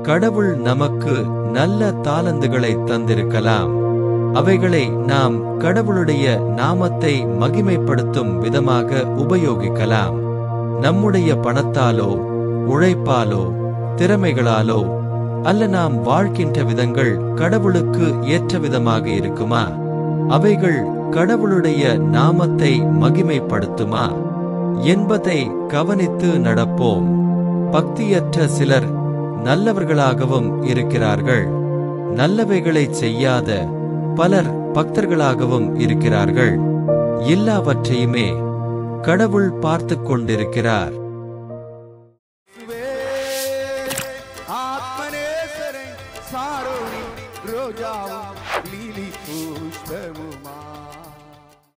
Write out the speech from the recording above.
கடவுள் நமக்கு நல்ல தாளந்துகளை தந்திருக்கலாம். அவைகளை நாம் கடவுளுடைய நாமத்தை மகிமைப்படுத்தும் விதமாக உபயோகிக்கலாம். நம்முடைய பணத்தாலோ உழைப்பாலோ திறமைகளாலோ அல்ல நாம் வாழ்கின்ற விதங்கள் கடவுளுக்கு ஏற்ற விதமாக இருக்குமா? அவைகள் கடவுளுடைய நாமத்தை மகிமைப்படுத்துமா என்பதை கவனித்து நடப்போம். பக்தியற்ற சிலர் நல்லவர்களாகவும் இருக்கிறார்கள். நல்லவைகளை செய்யாத பலர் பக்தர்களாகவும் இருக்கிறார்கள். எல்லாவற்றையுமே கடவுள் பார்த்துக் கொண்டிருக்கிறார்.